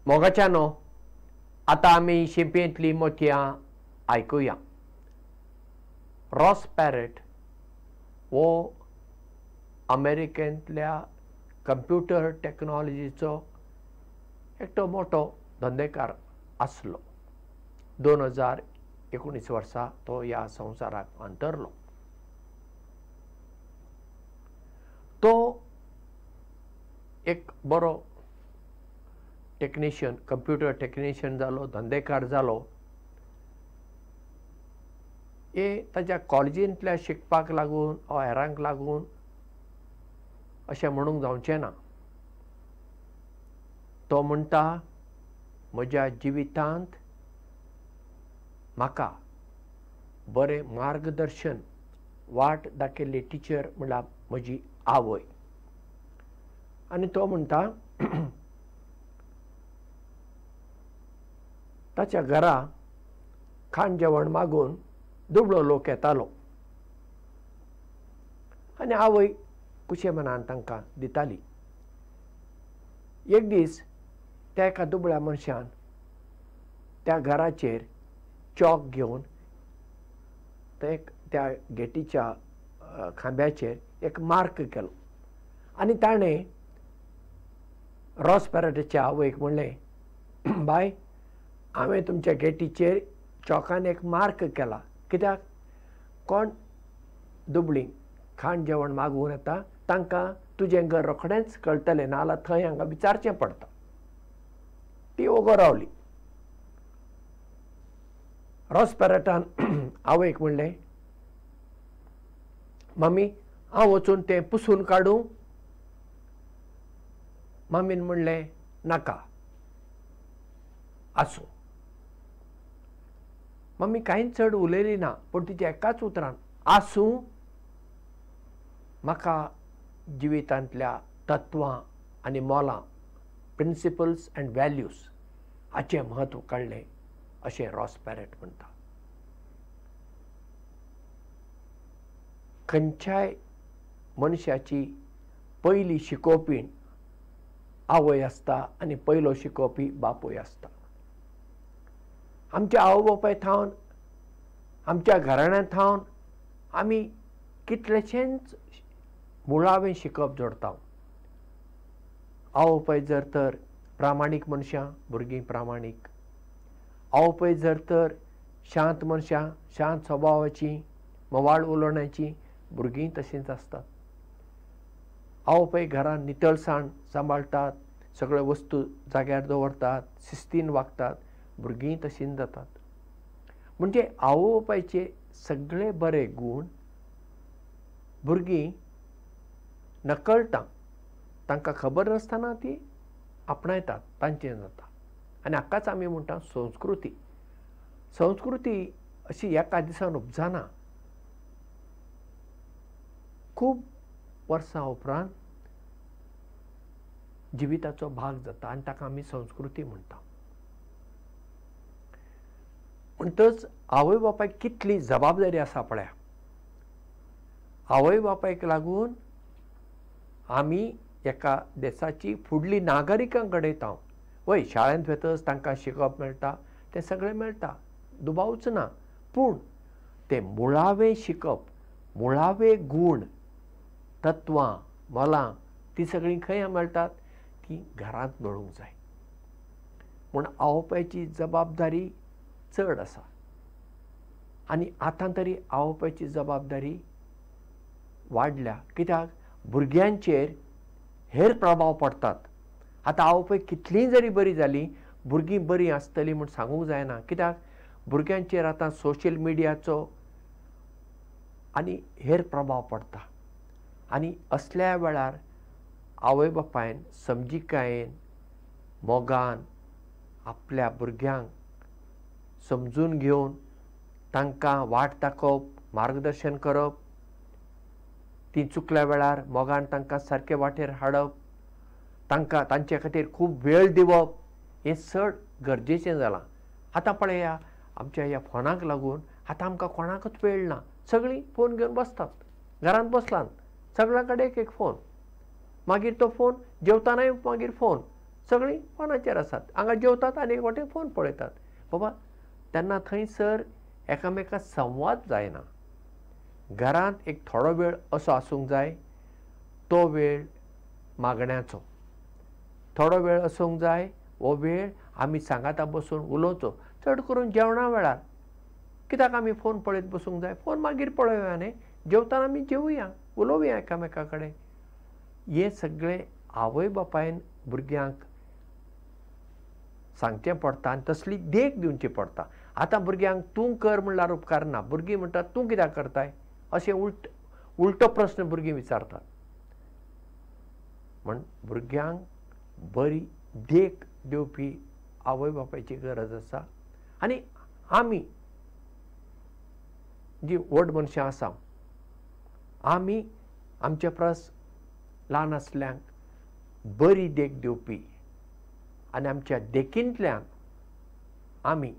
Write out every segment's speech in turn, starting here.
मोगाच्यानो आता आमी शिंपेंतली मोतयां आयकुया. रॉस पॅरेट हो अमेरिकेंतल्या कंप्युटर टॅक्नॉलॉजीचो एकटो मोठो धंदेकार आसलो. 2019 वर्सा तो ह्या संवसाराक अंतरलो. तो एक बरो टेक्निशियन, कंप्युटर टेक्निशियन जालो, धंदेकार जालो. हे ताच्या कॉलेजींतल्या शिकपाक लागून वा हेरांक लागून अशें म्हणूंक जावचें ना. तो म्हणटा, म्हज्या जिवितांत म्हाका बरें मार्गदर्शन वाट दाखयल्ली टिचर म्हणल्यार म्हजी आवय. आनी तो म्हणटा ताच्या घरा खाण जेवण मागून दुबळो लोक येतालो आनी आवय कुशे मनान तांकां दिताली. एक दीस त्या एका दुबळ्या मनशान त्या घराचेर चॉक घेवन त्या गेटीच्या खांब्याचेर एक मार्क केलो आनी ताणें रॉस पॅरेटाच्या आवयक म्हणलें, बाय, हांवें तुमच्या गेटीचेर चॉकान एक मार्क केला. कित्याक कोण दुबळीं खाण जेवण मागून येता तांकां तुजें घर रोखडेंच कळटलें, नाजाल्यार थंय हांगा विचारचें पडटा. ती ओगो रावली. रॉस पॅरेटान आवयक म्हणलें, मम्मी, हांव वचून तें पुसून काडूं? मम्मीन म्हणलें, नाका, आसूं. मम्मी कांयच चड उलयली ना, पूण तिच्या एकाच उतरान, आसूं. म्हाका जिवितांतल्या तत्वां आनी मोलां, प्रिंसिपल्स अँड वॅल्यूज हाचें म्हत्व कळ्ळें अशें रॉस पॅरेट म्हणटा. खंयच्याय मनशाची पयली शिकोवपीण आवय आसता आनी पयलो शिकोवपी बापूय आसता. आमच्या आवय बापाय थावन, आमच्या घराण्यांत थावन आमी कितलेशेच मुळावें शिकप जोडटा. आवय बापाय जर तर प्रामाणीक मनशां, भुरगीं प्रामाणीक. आवय बापाय जर तर शांत मनशां, शांत स्वभावाचीं, मोवाळ उलोवण्याचीं, भुरगीं तशींच आसतात. आवय बापाय घरान नितळसाण सांबाळटात, सगळ्यो वस्तू जाग्यार दवरतात, शिस्तीन वागतात, भुरगीं तशींच जातात. म्हणजे आवय बापायचे सगळे बरे गूण भुरगीं नकळटां, तांकां खबर नासतना ती आपणायतात, तांचें जाता. आनी हाकाच आमी म्हणटा संस्कृती. संस्कृती अशी एका दिसान उपजना. खूब वर्सां उपरांत जिविताचो भाग जाता आनी ताका आमी संस्कृती म्हणटा. म्हणटच आवय बापायक कितली जबाबदारी आसा पळया. आवय बापायक लागून आमी एका देशाची फुडली नागरिकां घडयता. वय, शाळेंत वतच तांकां शिकप मेळटा, तें सगळें मेळटा, दुबावच ना. पूण तें मुळावें शिकप, मुळावें गूण, तत्वां, मोलां, ती सगळीं खंय मेळटात? ती घरांत मेळूंक जाय. म्हूण आवय बापायची जबाबदारी चड आसा. आनी आतां तरी आवय बापायची जबाबदारी वाडल्या. कित्याक भुरग्यांचेर हेर प्रभाव पडटात. आतां आवय बापाय कितलींय जरी बरीं जालीं, भुरगीं बरीं आसतलीं म्हूण सांगूंक जायना. कित्याक भुरग्यांचेर आतां सोशल मिडियाचो आनी हेर प्रभाव पडटा. आनी असल्या वेळार आवय बापायन समजिकायेन, मोगान आपल्या भुरग्यांक समजून घेवन तांकां वाट दाखोवप, मार्गदर्शन करप, ती चुकल्या वेळार मोगान तांकां सारके वाटेर हाडप, तांकां तांचे खातीर खूब वेळ दिवप, हें चड गरजेचें जालां. आतां पळया, आमच्या ह्या फोनाक लागून आतां आमकां कोणाकच वेळ ना. सगळीं फोन घेवन बसतात, घरांत बसलात, सगळ्या कडेन एक एक फोन. मागीर तो फोन जेवतानाय मागीर फोन, सगळीं फोनाचेर आसात, हांगा जेवतात आनी एक वाटेन फोन पळयतात. बाबा तेन्ना थंयसर एकामेका संवाद जायना. घरांत एक थोडो वेळ असो आसूंक जाय, तो वेळ मागण्याचो. थोडो वेळ आसूंक जाय, हो वेळ आमी सांगाता बसून उलोवचो. चड करून जेवणा वेळार कित्याक आमी फोन पळयत बसूंक जाय? फोन मागीर पळोवया न्ही, जेवतना आमी जेवया, उलोवया एकामेका कडेन. हे सगळें आवय बापायन भुरग्यांक सांगचें पडटा आनी तसली देख दिवची पडटा. आतां भुरग्यांक तूं कर म्हणल्यार उपकार ना. भुरगीं म्हणटात तूं कित्याक करताय अशें उलटो प्रस्न भुरगीं विचारतात. म्हण भुरग्यांक बरी देख दिवपी आवय बापायची गरज आसा. आनी आमी जी व्हड मनशां आसा, आमी आमचे परस ल्हान आसल्यांक बरी देख दिवपी आनी आमच्या देखींतल्यान आमी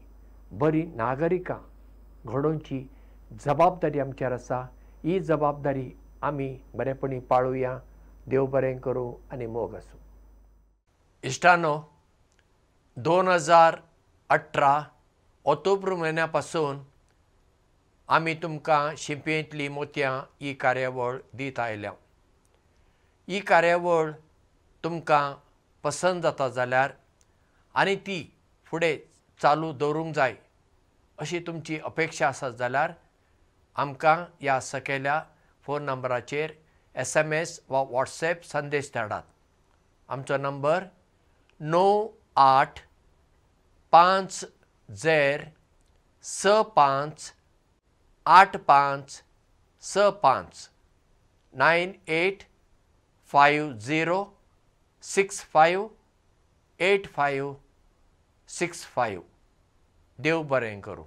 बरी नागरिकां घडोवची जबाबदारी आमचेर आसा. ही जबाबदारी आमी बरेपणी पाळुया. देव बरें करूं आनी मोग आसूं. इश्टानो, 2018 ऑक्टोबर म्हयन्या पासून आमी तुमकां शिंपयेंतलीं मोतयां ही कार्यावळ दीत आयल्या. ही कार्यावळ तुमकां पसंत जाता जाल्यार आनी ती फुडें चालू दवरूंक जाय अशी तुमची अपेक्षा आसत जाल्यार आमकां ह्या सकयल्या फोन नंबराचेर SMS वा WhatsApp संदेश धाडात. आमचो नंबर 9850658565 9850658565. देव बरें करूं.